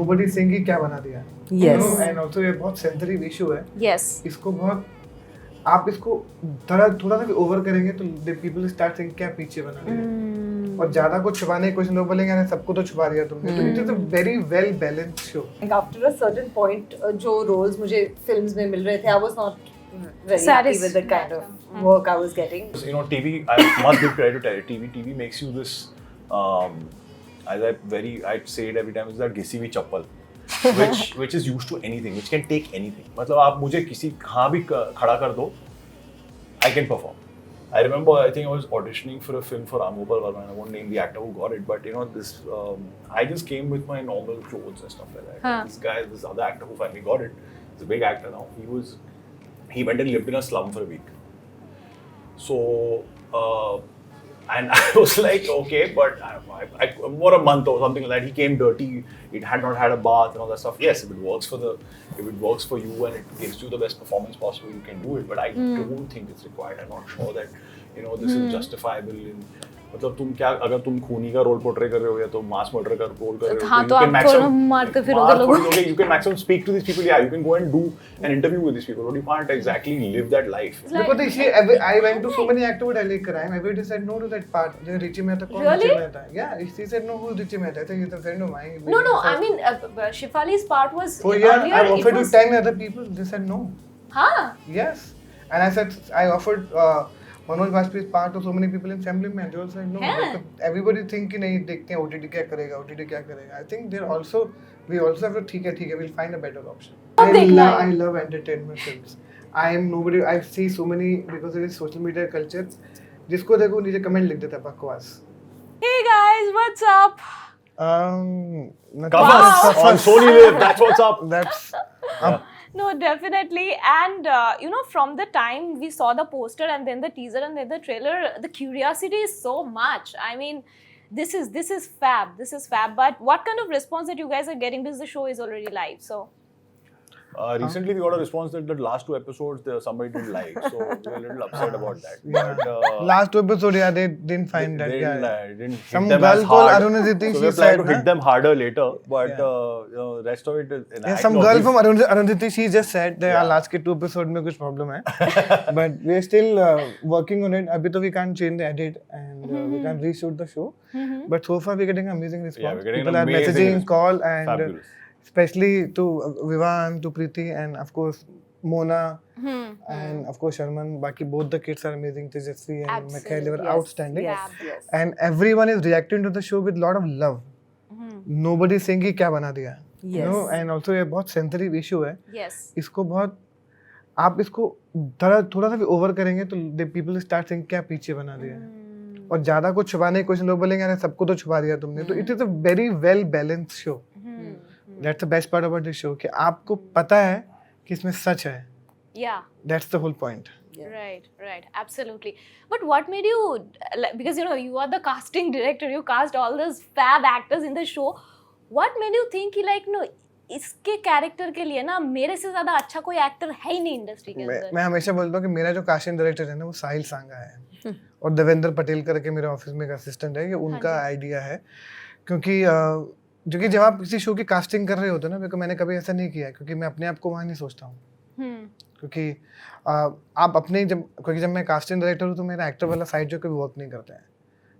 nobody saying कि क्या बना दिया. Yes. And also ये बहुत sensitive issue है. Yes. इसको बहुत आप इसको थोड़ा सा भी ओवर करेंगे तो the people start saying क्या पीछे बना दिया. और ज्यादा कुछ छुपाने की कोशिश लोग बोलेंगे अरे सबको तो छुपा दिया तुमने. तो it is a very well balanced show. After a certain point, जो roles मुझे films में मिल रहे थे, I was not very happy with the kind of work I was getting. You know, TV, I must give credit to TV makes you this, as I'd say it every time, is that घिसी हुई चप्पल, which is used to anything, which can take anything. मतलब आप मुझे किसी कहाँ भी खड़ा कर दो, I can perform. I remember, I think I was auditioning for a film for Amopal Varma, and I won't name the actor who got it, but you know, this, I just came with my normal clothes and stuff like that. This other actor who finally got it, he's a big actor now, he went and lived in a slum for a week. So, and I was like, okay, but for a month or something like that, he came dirty, it had not had a bath and all that stuff. Yes, if it works for you and it gives you the best performance possible, you can do it. But I don't think it's required. I'm not sure that, you know, this is justifiable in. मतलब तुम क्या अगर तुम खूनी का role portray कर रहे हो या तो मास मर्डर का रोल कर रहे हो हाँ तो आप दोनों मारते फिरोगे लोगों you can maximum speak to these people. Yeah, you can go and do an interview with these people, but you can't exactly live that life. Because I went to so many actors with LA crime. Everybody said no to that part. Richie Mehta कौन Richie Mehta? Yeah, she said no. Who's Richie Mehta? I think he's a friend of mine. No. I mean, Shefali's part was. Oh yeah, I offered to 10 other people. They said no. Huh? Yes, and I said I offered. Manoj Bajpayee's part to so many people in Family Man. They all said no. Everybody think कि नहीं देखते हैं OTT क्या करेगा. I think we also have to ठीक है. We'll find a better option. I love entertainment films. I see so many because of this social media culture. जिसको देखो नीचे कमेंट लिख देता है बकवास. Hey guys, what's up? Kafas on Sony Live. That's what's up. That's. No, definitely. And you know, from the time we saw the poster and then the teaser and then the trailer, the curiosity is so much. I mean, this is fab. This is fab. But what kind of response that you guys are getting? Because the show is already live, so. Recently, we got a response that the last 2 episodes somebody didn't like, so we're a little upset about that. Yeah. But, last 2 episodes, yeah, they didn't find that. Didn't Some hit them girl as called hard. Arundhati, So she we're said, trying to hit them harder later, but you know, rest of it is. Yeah, some girl from Arundhati, she just said that last के 2 episodes में कुछ problem है, but we're still working on it. अभी तो we can't change the edit and we can't reshoot the show, but so far we're getting amazing response. Yeah, we're getting People are messaging, call, and fabulous. Especially to Vivaan, to Preeti, and of course Mona, and of course Sharman. Baki both the kids are amazing. Tejasvi and Mikhail, they were outstanding. Yes. And everyone is reacting to the show with a lot of love. Nobody is saying कि क्या बना दिया. You know, and also ये बहुत sensitive issue है. Yes. इसको बहुत आप इसको थोड़ा सा भी ओवर करेंगे तो the people start saying क्या पीछे बना दिया. और ज्यादा कुछ छुपाने की कोशिश लोग बोलेंगे अरे सबको तो छुपा दिया तुमने. तो it is a very well balanced show. That's the best part about the show कि आपको पता है कि इसमें सच है. Yeah. That's the whole point. Right, absolutely. But what made you, because you know, you are the casting director, you cast all those fab actors in the show. What made you think कि like no, इसके character के लिए ना मेरे से ज्यादा अच्छा कोई एक्टर है ही नहीं इंडस्ट्री के अंदर. मैं हमेशा बोलता हूँ कि मेरा जो कास्टिंग डायरेक्टर है ना वो साहिल सांगा है और देवेंद्र पटेल करके मेरे ऑफिस में एक असिस्टेंट है. ये उनका आइडिया है क्योंकि जो कि जब आप किसी शो की कास्टिंग कर रहे होते हो ना, मैंने कभी ऐसा नहीं किया क्योंकि मैं अपने आप को वहाँ नहीं सोचता हूँ. क्योंकि आप अपने क्योंकि जब मैं कास्टिंग डायरेक्टर हूँ तो मेरा एक्टर वाला साइड जो कभी वर्क नहीं करता है.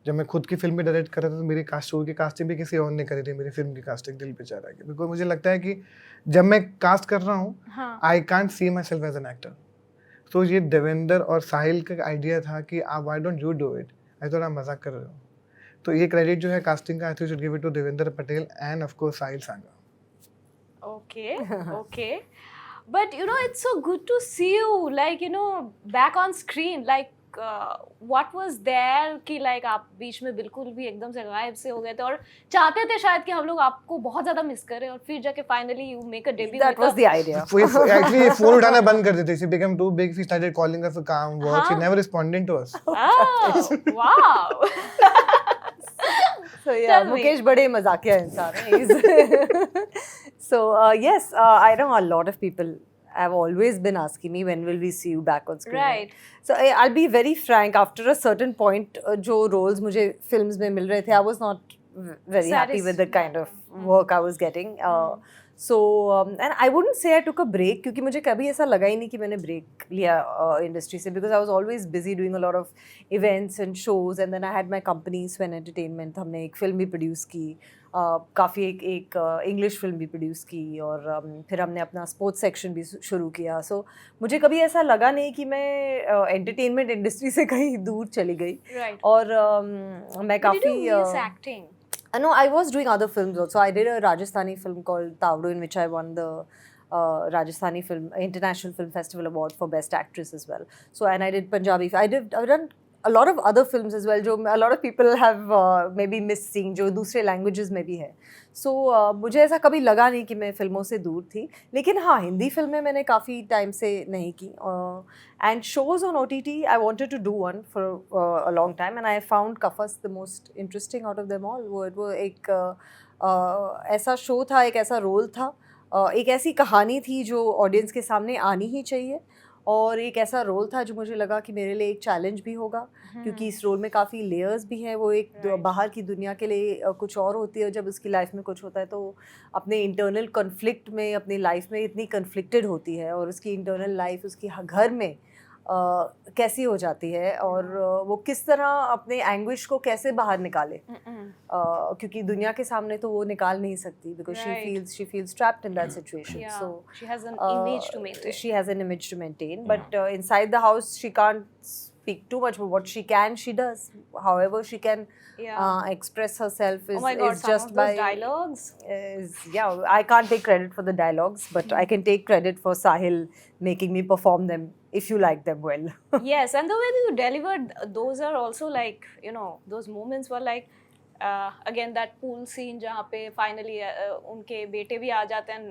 जब मैं खुद की फिल्म भी डायरेक्ट कर रहा था तो मेरी शो की कास्टिंग भी किसी और ने करी थी. मेरी फिल्म की कास्टिंग दिल पे चाह रहा है बिकॉज मुझे लगता है कि जब मैं कास्ट कर रहा हूँ I can't see myself as an actor. तो ये देवेंद्र और साहिल का आइडिया था कि why don't you do it. I thought आप मजाक कर रहे हो. तो ये क्रेडिट जो है कास्टिंग का I think should give it to Devendra Patel and of course Sahil Sanga. Okay. But you know, it's so good to see you, like, you know, back on screen. Like, what was there कि like आप बीच में बिल्कुल भी एकदम से गायब से हो गए थे और चाहते थे शायद कि हम लोग आपको बहुत ज़्यादा मिस करें और फिर जाके finally you make a debut. That was the idea. Actually, phone उठाना बंद कर देते. She became too big. She started calling us for calm work. She never responded to us. Oh, wow. So yeah, Mukesh बड़े मजाकिया इंसान है. So yes, I know a lot of people have always been asking me when will we see you back on screen. Right. So I'll be very frank. After a certain point, जो roles मुझे films में मिल रहे थे, I was not very happy with the kind of work I was getting. So and I wouldn't say I took a break क्योंकि मुझे कभी ऐसा लगा ही नहीं कि मैंने break लिया industry से, because I was always busy doing a lot of events and shows, and then I had my company Sven Entertainment. हमने एक film भी produce की, काफ़ी एक English film भी produce की, और फिर हमने अपना sports section भी शुरू किया. So मुझे कभी ऐसा लगा नहीं कि मैं entertainment industry से कहीं दूर चली गई. Right. और मैं Did you काफ़ी miss acting? No, I was doing other films also. I did a Rajasthani film called Tavru, in which I won the Rajasthani International Film Festival Award for Best Actress as well. So, and I did Punjabi. I've done a lot of other films as well, जो a lot of people have maybe missed seeing, जो दूसरे languages में भी है. So, मुझे ऐसा कभी लगा नहीं कि मैं फिल्मों से दूर थी. लेकिन हाँ, हिंदी फिल्में मैंने काफ़ी टाइम से नहीं की. And shows on OTT, I wanted to do one for a long time, and I found Kafas the most interesting out of them all. वो एक ऐसा शो था, एक ऐसा रोल था, एक ऐसी कहानी थी जो ऑडियंस के सामने आनी ही चाहिए, और एक ऐसा रोल था जो मुझे लगा कि मेरे लिए एक चैलेंज भी होगा, क्योंकि इस रोल में काफ़ी लेयर्स भी हैं. वो एक बाहर की दुनिया के लिए कुछ और होती है, जब उसकी लाइफ में कुछ होता है तो अपने इंटरनल कॉन्फ्लिक्ट में, अपनी लाइफ में इतनी कन्फ्लिक्टेड होती है, और उसकी इंटरनल लाइफ उसकी घर में कैसी हो जाती है, और वो किस तरह अपने एंग्विश को कैसे बाहर निकाले, क्योंकि दुनिया के सामने तो वो निकाल नहीं सकती, because she feels trapped in that situation. Yeah. So she has an image to maintain. She has an image to maintain, but inside the house she can't speak too much. But what she can, she does. However she can express herself is, oh my God, is some just of by those dialogues. Yeah, I can't take credit for the dialogues, but I can take credit for Sahil making me perform them if you like them well. Yes, and the way that you delivered those are also like, you know, those moments were like again that pool scene जहाँ पे finally उनके बेटे भी आ जाते हैं,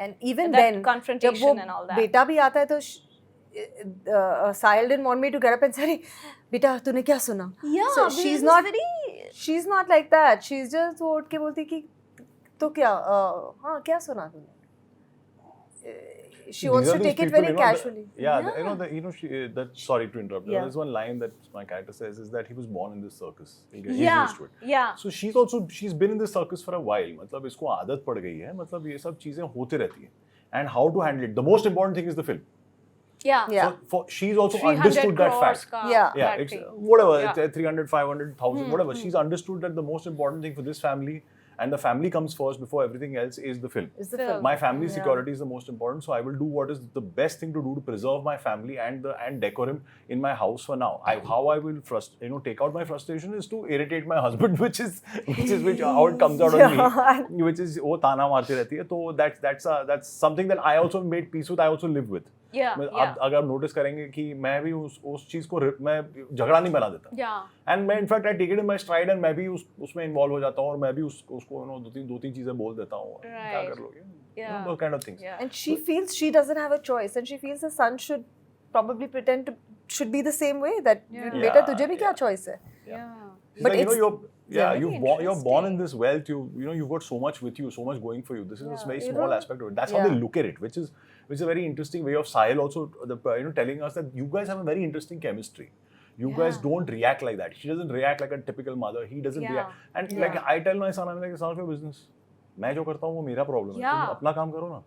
and even that then confrontation and all that. बेटा भी आता है तो Sahil didn't want me to get up and say, बेटा तूने क्या सुना? Yeah, so she's not like that. She's just वो उठ के बोलती कि तो क्या हाँ क्या सुना तूने? She wants to take it very casually. Sorry to interrupt. Yeah. There's one line that my character says is that he was born in this circus. He's used to it. Yeah. So she's been in this circus for a while. मतलब इसको आदत पड़ गई है. मतलब ये सब चीजें होते रहती हैं. And how to handle it. The most important thing is the film. Yeah. So she's also understood that fact. Yeah. It's whatever. It's 300, 500, 1,000, whatever. She's understood that the most important thing for this family, and the family comes first before everything else, is the film. It's the film. My family's security is the most important, so I will do what is the best thing to do to preserve my family and decorum in my house for now. How I will take out my frustration is to irritate my husband, which how it comes out on me, which is वो ताना मारती रहती है. So that's something that I also made peace with. I also live with. अब अगर notice करेंगे कि मैं भी उस चीज को मैं झगड़ा नहीं बना देता, एंड मैं in fact I take it in my stride, and मैं भी उसमें इन्वॉल्व हो जाता हूँ, और मैं भी उसको दो तीन चीजें बोल देता हूँ. क्या कर लोगे, those kind of things. And she feels she doesn't have a choice, and she feels the son should probably should be the same way, that बेटा तुझे भी क्या choice है? But you're born in this wealth. You've got so much with you, so much going for you. This is a very small aspect of it. That's how they look at it, which is a very interesting way of Sahil also telling us that you guys have a very interesting chemistry. You guys don't react like that. She doesn't react like a typical mother. He doesn't react. And like I tell my son, I'm like, it's none of your business. मैं जो करता हूँ वो मेरा problem है. तुम अपना काम करो ना.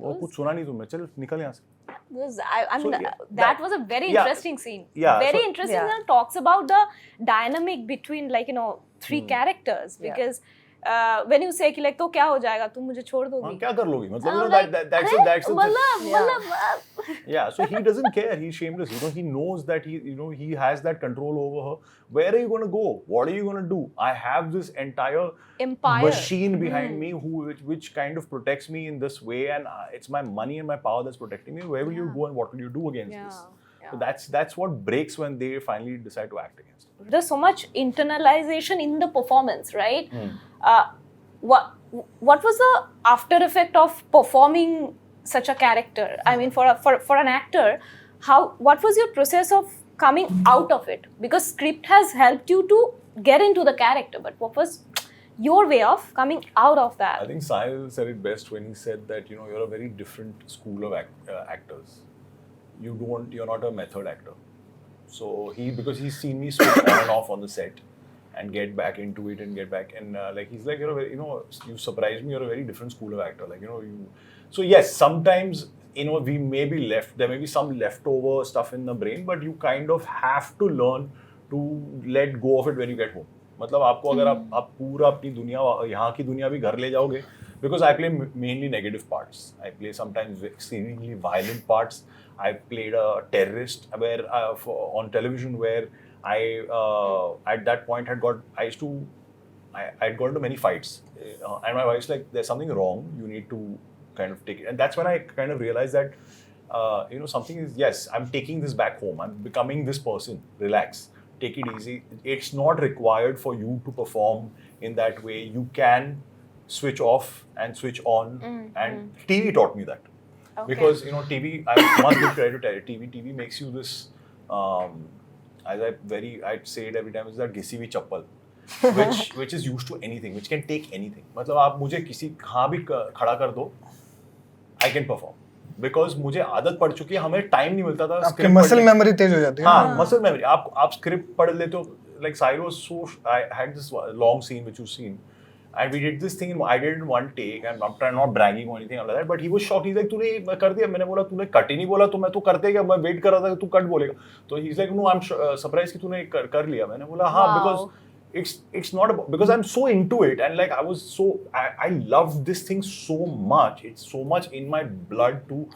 वो कुछ सुना नहीं तुमने. चल निकल यहाँ से. That was a very interesting scene. Very interesting, and talks about the dynamic between three characters, because when you say कि like तो क्या हो जाएगा, तुम मुझे छोड़ दोगी, क्या कर लोगी, मतलब that's so he doesn't care, he's shameless, he knows that he has that control over her. Where are you going to go, what are you going to do? I have this entire empire machine behind me which kind of protects me in this way, and it's my money and my power that's protecting me. Where will you go and what will you do against this? So that's what breaks when they finally decide to act against it. There's so much internalization in the performance, right? What was the after effect of performing such a character? I mean, for an actor, what was your process of coming out of it? Because script has helped you to get into the character, but what was your way of coming out of that? I think Sahil said it best when he said that you're a very different school of actors. You're not a method actor. So because he's seen me switch on and off on the set, and get back into it and get back and like he's like, you surprised me. You're a very different school of actor. Like, so yes, sometimes we may be left. There may be some leftover stuff in the brain, but you kind of have to learn to let go of it when you get home. मतलब आपको अगर आप पूरा अपनी दुनिया यहाँ की दुनिया भी घर ले जाओगे, because I play mainly negative parts. I play sometimes extremely violent parts. I played a terrorist where on television where I at that point I'd got into many fights, and my wife's like, there's something wrong, you need to kind of take it. And that's when I kind of realized that something is, yes, I'm taking this back home, I'm becoming this person. Relax, take it easy. It's not required for you to perform in that way. You can switch off and switch on. And TV taught me that. Okay. Because TV, I must give credit to TV makes you this as I'd say it every time, is that घिसी हुई चप्पल, which is used to anything, which can take anything. मतलब आप मुझे किसी कहाँ भी खड़ा कर दो, I can perform. Because मुझे आदत पड़ चुकी है, हमें टाइम नहीं मिलता था. आपके मसल मेमोरी तेज हो जाती है. हाँ, मसल मेमोरी. आप स्क्रिप्ट पढ़ लेते हो. Like Sahil was so, I had this long scene which you've seen, and we did this thing. I did it in one take, and I'm not bragging or anything like that. But he was shocked. He's like, तूने कर दिया? मैंने बोला तूने cut ही नहीं बोला, तो मैं तो करते क्या? मैं वेट कर रहा था कि तू कट बोलेगा. तो he's like, no, I'm surprised कि तूने कर लिया. मैंने बोला हाँ, because it's not about, because I'm so into it, and like I love this thing so much. It's so much in my blood to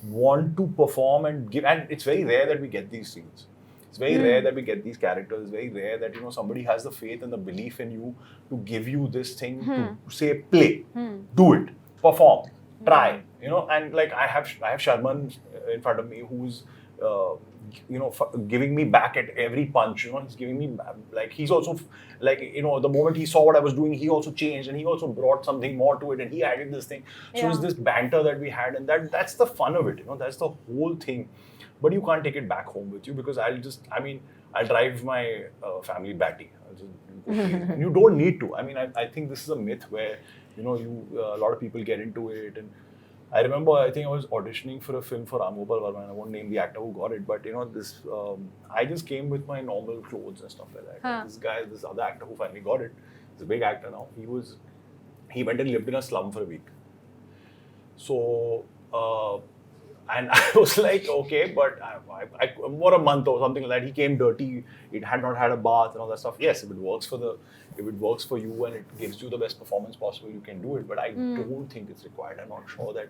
want to perform and give, and it's very rare that we get these scenes. It's very rare that we get these characters. It's very rare that somebody has the faith and the belief in you to give you this thing to say, play, do it, perform, try. And like I have Sharman in front of me who's giving me back at every punch. He's giving me, like, he's also like, the moment he saw what I was doing, he also changed, and he also brought something more to it, and he added this thing. So it's this banter that we had, and that's the fun of it. That's the whole thing. But you can't take it back home with you, because I'll drive my family batty. You don't need to. I think this is a myth where, a lot of people get into it. And I remember, I think I was auditioning for a film for Ramgopal Varma, and I won't name the actor who got it, but I just came with my normal clothes and stuff like that. And this other actor who finally got it, he's a big actor now, he went and lived in a slum for a week. So, and I was like, okay, but I for a month or something like that, he came dirty, it had not had a bath and all that stuff. Yes, if it works for you and it gives you the best performance possible, you can do it. But I don't think it's required. I'm not sure that,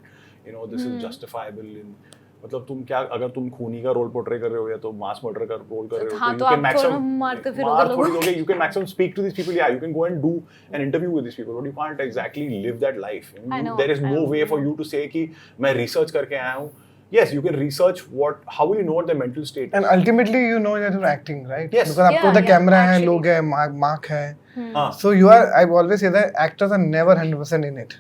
this is justifiable in, मतलब तुम क्या, अगर तुम खूनी का role portray कर रहे हो या तो मास मर्डर का रोल कर रहे हो, तो you can maximum, you can maximum speak to these people. Yeah, you can go and do an interview with these people, but you can't exactly live that life. There is no way for you to say कि मैं research करके आया हूँ. Yes, you can research how will you know what their mental state is? And ultimately, that you're acting, right? Yes. Because आपको the camera है, लोग है, mark है. So I always say that actors are never 100% in it.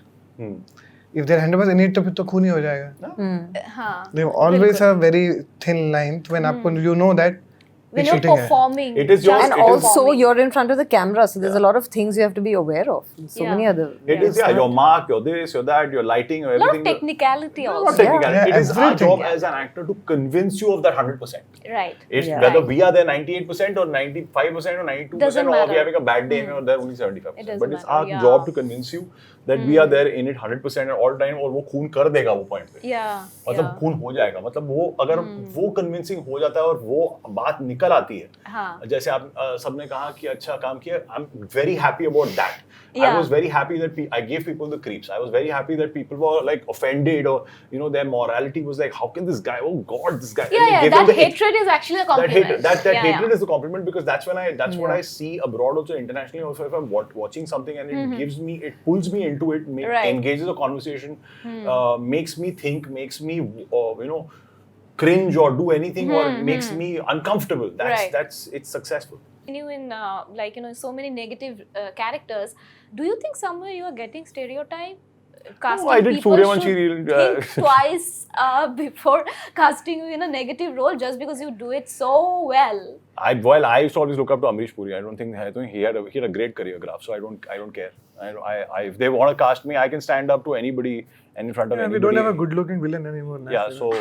If they're 100% in it, तो फिर तो खूनी हो जाएगा. They always have very thin lines when आपको that when you're performing. It is yours. And also you're in front of the camera, so there's a lot of things you have to be aware of. So many other. It is your mark, your this, your that, your lighting, or everything. A lot of technicality also. Not technicality. It is our job as an actor to convince you of that 100%. Right. Whether we are there 98% or 95% or 92%, Doesn't or matter. we're having a bad day and they're only 75%. But it's our matter, job to convince you that we are there in it 100% all the time, और वो खून कर देगा वो point पे. मतलब खून हो जाएगा. मतलब वो अगर वो convincing हो जाता है और वो बात निकल आती है. जैसे आप सबने कहा कि अच्छा काम किया. I'm very happy about that. I was very happy that I gave people the creeps. I was very happy that people were like offended, or their morality was like, how can this guy? Oh God, this guy. That hatred is actually a compliment. That hatred is a compliment, because that's what I see abroad also, internationally also. If I'm watching something and it pulls me into it, engages a conversation, makes me think, makes me cringe or do anything, or makes me uncomfortable. It's successful. You in so many negative characters. Do you think somewhere you are getting stereotyped? Casting I did people Suryavanshi think twice before casting you in a negative role, just because you do it so well. I used to always look up to Amrish Puri. I think he had a great career graph, so I don't care. If they want to cast me, I can stand up to anybody and in front of anybody. We don't have a good-looking villain anymore. Yeah, so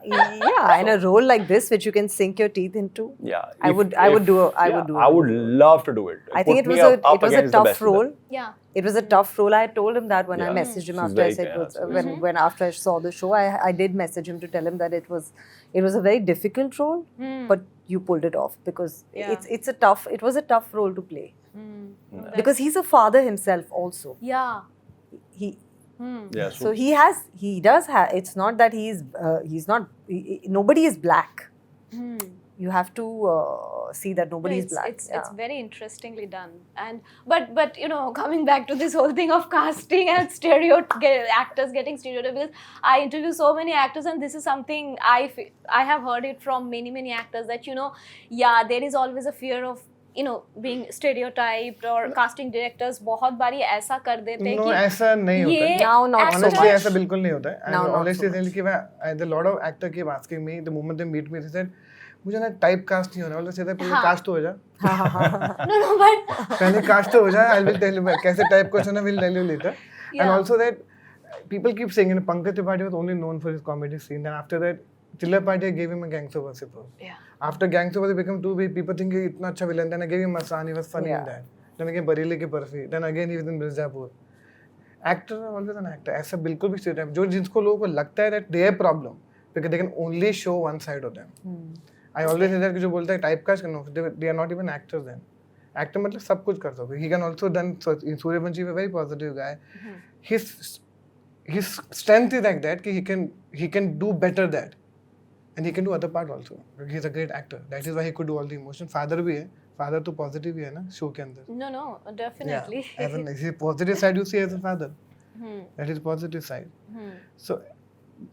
Yeah, and a role like this, which you can sink your teeth into. Yeah, I would do it. I would love to do it. I think Put it was me a up it was a against the tough best of them. role. Yeah. It was a tough role. I told him that when I Yeah. messaged him She's after I very said kind, was, absolutely. when after I saw the show, I did message him to tell him that it was a very difficult role, but you pulled it off because Yeah. it was a tough role to play Mm. because he's a father himself also. Yeah. He Yeah, so he does have. It's not that he's not. Nobody is black. You have to see that nobody is black. It's very interestingly done. And but you know, coming back to this whole thing of casting and actors getting stereotypes, I interview so many actors, and this is something I have heard it from many actors that, you know, yeah, there is always a fear of, you know, being stereotyped, or casting directors बहुत बारी ऐसा कर देते हैं No, कि ऐसा नहीं होता है. Now not so Honestly, much. ऐसा बिल्कुल नहीं होता है. Now And not honestly, so much. the lot of actor keep asking me the moment they meet me, they said, मुझे ना टाइप कास्ट नहीं होना. All they say पहले कास्ट तो हो जा. no but पहले कास्ट तो हो जा. I will tell you कैसे टाइप कास्ट होना. Will tell you later. And Yeah. also that people keep saying, you know, Pankaj Tripathi was only known for his comedy scene. And after that, Chilla Party gave him a gangster worship role. yeah. After Gangster was become too big, people think he's इतना अच्छा villain. Then I gave him Masan, he was funny in Yeah. that. Then again Bareilly की barfi. Then again he was in Mirzapur. Actor are always an actor. ऐसा बिल्कुल भी stereotype जो जिनको लोगों को लगता है that they have problem because they can only show one side of them. I always say that कि जो बोलता है typecast करना, they are not even actors then. Actor मतलब सब कुछ कर सकते. He can also done. Suryavanshi is a very positive guy. His strength is like that कि he can do better that. And he can do other part also. He's a great actor. That is why he could do all the emotion. Father भी है. Father तो positive ही है ना show के अंदर. No, definitely. Yeah. As an positive side you see as a father. That is positive side. So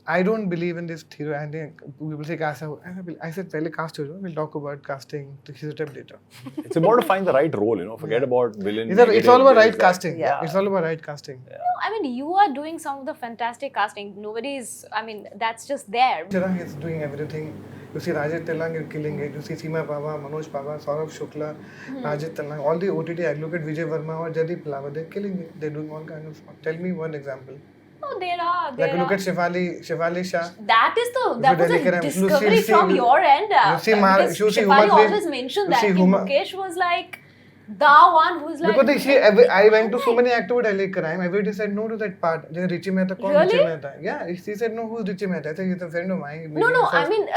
I don't believe in this theory. I think people say cast. I said पहले cast हो जाओ. We'll talk about casting to his step later. It's important to find the right role, you know. Forget about villain. It's all about right casting. Yeah. It's all about right casting. No, I mean, you are doing some of the fantastic casting. I mean, that's just there. Chirang is doing everything. You see Rajesh Telang is killing it. You see Seema Pava, Manoj Pava, Saurabh Shukla, Rajesh Telang. All the OTT, I look at Vijay Verma or Jaideep Palava, they're killing it. They're doing all kinds of stuff. Tell me one example. Oh, there are. Like look at Shefali Shah. That was Delhi a Karam. discovery Lucy, from your end. Because Shefali Huma always mentioned that Mukesh was like the one who's like. Because I went to so many actors with LA Crime. Everybody said no to that part. Then Richie Mehta, kaun Really? Richie Mehta? Yeah, he said no. Who's Richie Mehta? I said he's a friend of mine. No. I mean,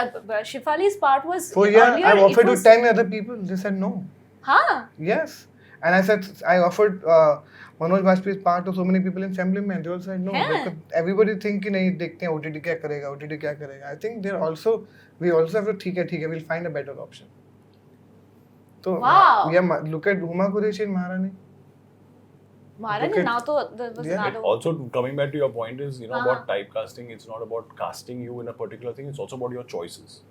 Shefali's part was. So yeah, earlier, I offered it was, to 10 other people. They said no. Huh? Yes. And I said, I offered Manoj Bajpayee's part to so many people in Assembly Man. They all said no. Yeah. Because everybody think कि नहीं देखते हैं OTT क्या करेगा. I think we also have to ठीक है, we'll find a better option. So Wow. yeah, look at Huma Qureshi and Maharani. Maharani, now there was Yeah. another. Also, coming back to your point is, you know, about typecasting, it's not about casting you in a particular thing, it's also about your choices.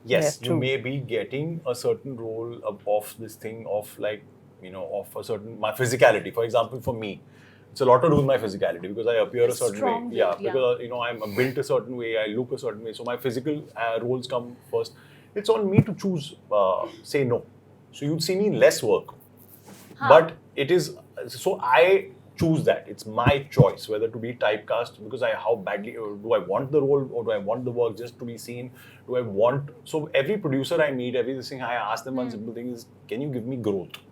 Yes, Yes, you true. may be getting a certain role of this thing of like, you know, of a certain, my physicality. For example, for me, it's a lot to do with my physicality because I appear a certain way. Strong Yeah, build, yeah. because, you know, I'm built a certain way, I look a certain way. So my physical roles come first. It's on me to choose, say no. So you'd see me in less work. But it is, so I choose that. It's my choice whether to be typecast because how badly do I want the role or do I want the work just to be seen? Do I want, so every producer I meet, every thing I ask them one simple thing is, can you give me growth?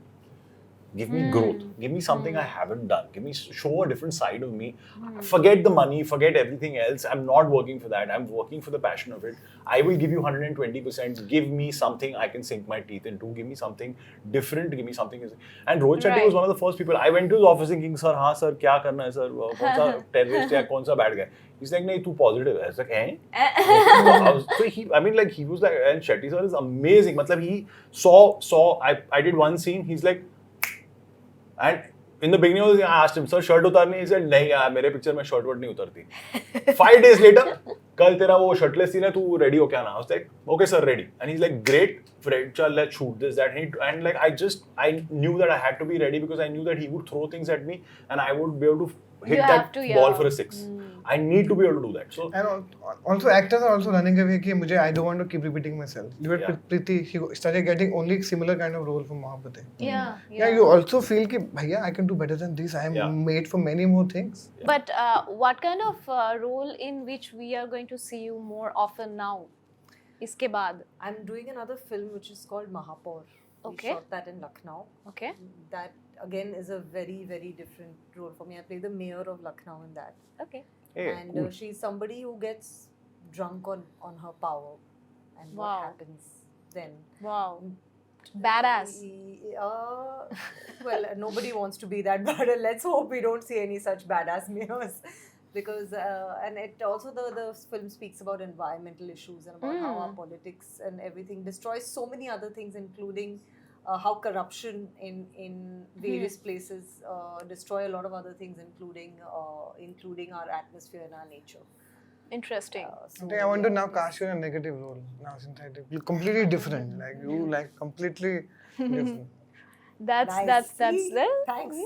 Give me growth. Give me something I haven't done. Show a different side of me. Forget the money, forget everything else. I'm not working for that. I'm working for the passion of it. I will give you 120%. Give me something I can sink my teeth into. Give me something different. Give me something. And Rohit Shetty was one of the first people. I went to his office thinking, sir, हाँ sir, क्या करना है sir? कौन सा terrorist या कौन सा bad guy? He's like, नहीं, तू positive है. I was like, eh? So he was like, and Shetty sir is amazing. मतलब he saw. I did one scene. He's like. And in the beginning of the I asked him, sir, shirt उतारनी? He said, नहीं यार, मेरे picture में shirt वर्ट नहीं उतरती. 5 days later, कल तेरा वो shirtless scene है, तू ready हो क्या ना? I was like, okay sir, ready. And he's like, great. Fred, chal, let's shoot this, that, and like I knew that I had to be ready because I knew that he would throw things at me and I would be able to hit You that have to, ball yeah. for a 6. I need to be able to do that. So And also actors are also running away कि मुझे I don't want to keep repeating myself. You were Yeah. Preeti, she started getting only similar kind of role from Mohabbat. Yeah. Yeah, you also feel कि भैया I can do better than this. I am Yeah. made for many more things. But what kind of role in which we are going to see you more often now? इसके बाद. I'm doing another film which is called Mahapur. Okay. We shot that in Lucknow. Okay. That again is a very, very different role for me. I play the mayor of Lucknow in that. Okay. hey, And cool. she's somebody who gets drunk on her power. And Wow. what happens then? Wow. Badass. Well, nobody wants to be that badass. Let's hope we don't see any such badass mayors. Because, and it also, the film speaks about environmental issues and about how our politics and everything destroys so many other things, including how corruption in various places destroy a lot of other things, including our atmosphere and our nature. Interesting. So, I think I want to yeah, now cast you in a negative role. Now since I did completely different. Like you like completely different. That's Nice. that's See? it. Thanks.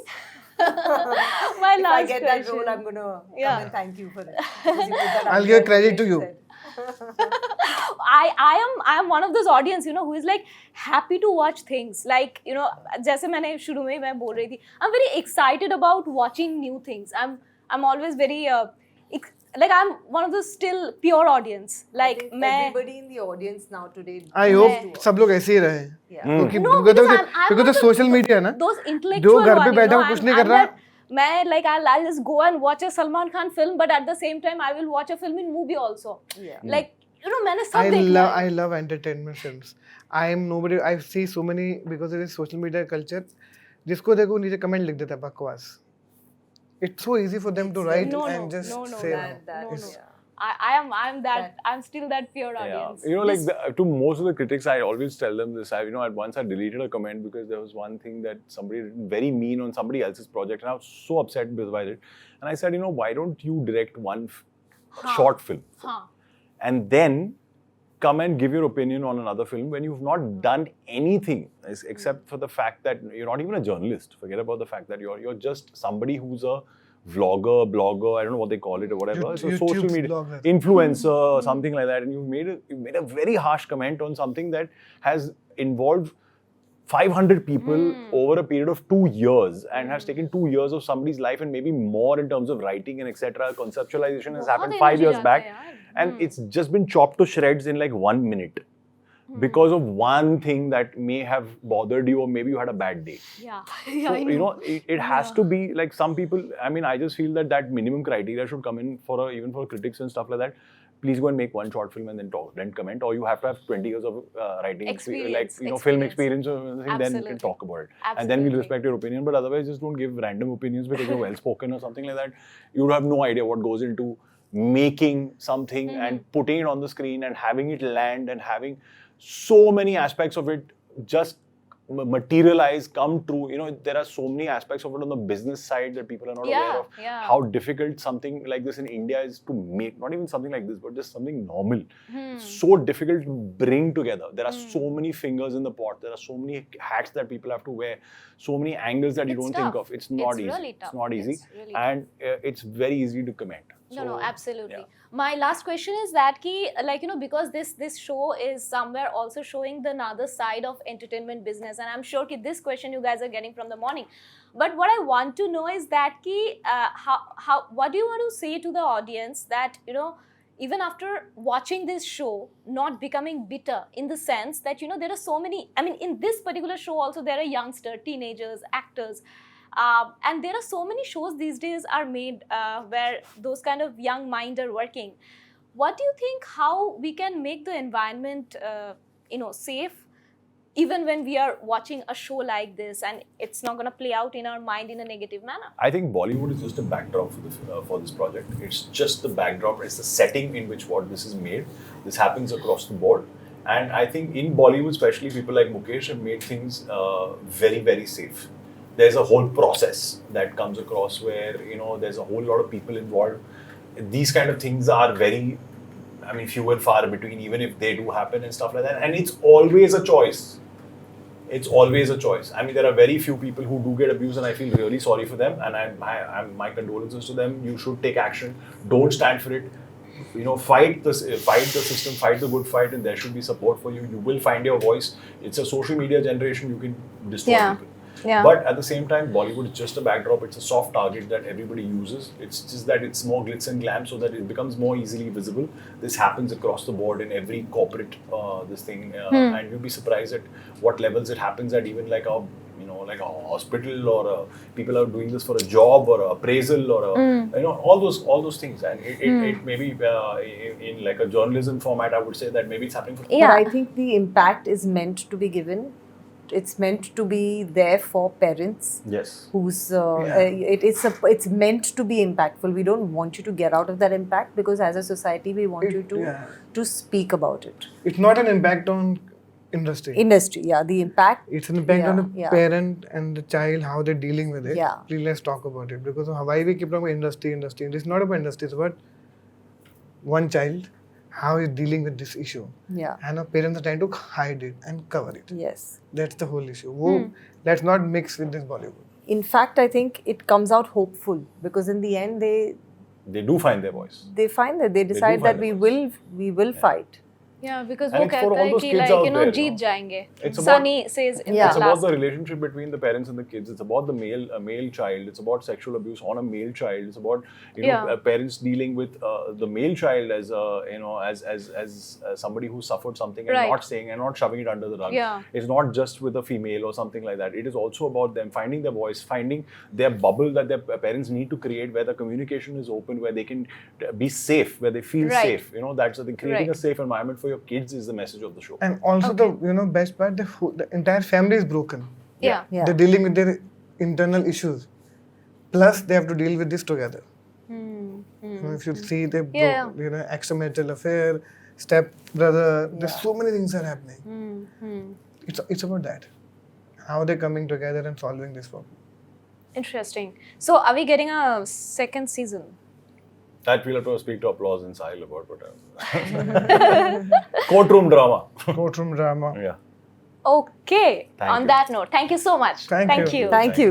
My If I last get question. that role, I'm gonna Yeah. come and thank you for it. Because you put that out I'll give there, credit to like you. said. I am one of those audience, you know, who is like happy to watch things. Like, you know, जैसे मैंने शुरू में मैं बोल रही थी, I'm very excited about watching new things. I'm always very like I'm one of those still pure audience. I Like think मैं everybody in the audience now today. I needs hope to watch. सब लोग ऐसे ही रहे. Yeah. क्योंकि No, because I'm because not social media ना those intellectual जो घर पे one, you बैठा know, हुआ कुछ नहीं कर I'm रहा. that मैं like I'll just go and watch a Salman Khan film, but at the same time I will watch a film in movie also. Yeah. Like, you know, मैंने सब देखना है. I love entertainment films. I am nobody. I see so many because it is social media culture. जिसको देखो नीचे comment लिख देता है बकवास. It's so easy for them to write No, and just no, say That, no, It's- no. I'm I'm still that pure audience. Yeah. You know, like to most of the critics, I always tell them this. At once I deleted a comment because there was one thing that somebody written very mean on somebody else's project, and I was so upset by it. And I said, you know, why don't you direct one short film, and then come and give your opinion on another film when you've not done anything except for the fact that you're not even a journalist. Forget about the fact that you're just somebody who's a vlogger, blogger, I don't know what they call it or whatever. So YouTube social media blogger. influencer or something like that, and you've made a very harsh comment on something that has involved 500 people over a period of 2 years and has taken 2 years of somebody's life and maybe more in terms of writing and etc. Conceptualization has happened 5 years back, and it's just been chopped to shreds in like 1 minute because of one thing that may have bothered you, or maybe you had a bad day. Yeah. So, you know, it has to be like some people. I mean, I just feel that minimum criteria should come in for even for critics and stuff like that. Please go and make one short film and then comment, or you have to have 20 years of writing Experience, film experience or something. Then we can Absolutely. talk about it, and then we'll Absolutely. respect your opinion. But otherwise, just don't give random opinions because you're well spoken or something like that. You have no idea what goes into making something and putting it on the screen and having it land and having so many aspects of it just materialize, come true. You know, there are so many aspects of it on the business side that people are not aware of. Yeah. How difficult something like this in India is to make. Not even something like this, but just something normal. So difficult to bring together. There are so many fingers in the pot. There are so many hats that people have to wear. So many angles that you It's don't tough. think of. It's not It's easy. really tough. It's not easy. It's really And it's very easy to comment. No, So, absolutely. yeah. My last question is that like, you know, because this show is somewhere also showing the another side of entertainment business, and I'm sure this question you guys are getting from the morning. But what I want to know is that how what do you want to say to the audience that, you know, even after watching this show, not becoming bitter in the sense that, you know, there are so many. I mean, in this particular show also there are youngsters, teenagers, actors. And there are so many shows these days are made where those kind of young minds are working. What do you think, how we can make the environment, you know, safe, even when we are watching a show like this and it's not going to play out in our mind in a negative manner? I think Bollywood is just a backdrop for this project. It's just the backdrop. It's the setting in which what this is made. This happens across the board. And I think in Bollywood, especially, people like Mukesh have made things very, very safe. There's a whole process that comes across where, you know, there's a whole lot of people involved. These kind of things are very, I mean, few and far between, even if they do happen and stuff like that. And it's always a choice. It's always a choice. I mean, there are very few people who do get abused, and I feel really sorry for them. And my condolences to them. You should take action. Don't stand for it. You know, fight the system, fight the good fight, and there should be support for you. You will find your voice. It's a social media generation. You can destroy people. Yeah. But at the same time, Bollywood is just a backdrop. It's a soft target that everybody uses. It's just that it's more glitz and glam, so that it becomes more easily visible. This happens across the board in every corporate this thing, and you'll be surprised at what levels it happens at. Even like a like a hospital, or people are doing this for a job or a appraisal, or all those things. And it maybe in like a journalism format, I would say that maybe it's happening for. But I think the impact is meant to be given. It's meant to be there for parents. Yes. Who's it's meant to be impactful. We don't want you to get out of that impact, because as a society we want you to speak about it. It's not an impact on industry. The impact. It's an impact on the parent and the child, how they're dealing with it. Yeah. Please, let's talk about it, because why we keep talking about industry. It's not about industry. It's about one child, how he's dealing with this issue. Yeah. And our parents are trying to hide it and cover it. Yes. That's the whole issue. Let's not mix with this Bollywood. In fact, I think it comes out hopeful, because in the end they do find their voice. They find that they decide that we will fight. Yeah, because And वो it's for कहता all है those कि kids like out there, जीत जाएंगे. It's about- Sunny says in It's the about last. the relationship between the parents and the kids. It's about the male child. It's about sexual abuse on a male child. It's about parents dealing with the male child as as somebody who suffered something and Right. not saying and not shoving it under the rug. Yeah. It's not just with a female or something like that. It is also about them finding their voice, finding their bubble that their parents need to create, where the communication is open, where they can be safe, where they feel Right. safe. That's the thing. Creating Right. a safe environment for your kids is the message of the show. And also the best part, the entire family is broken. Yeah. They're dealing with their internal issues. Plus, they have to deal with this together. If you see the extramarital affair, step brother, there's so many things are happening. It's about that. How they're coming together and solving this problem. Interesting. So, are we getting a second season? That we'll have to speak to Applause and Sahil about whatever. Courtroom drama. Courtroom drama. Yeah. Okay. Thank On you. that note, thank you so much. Thank you. Thank you.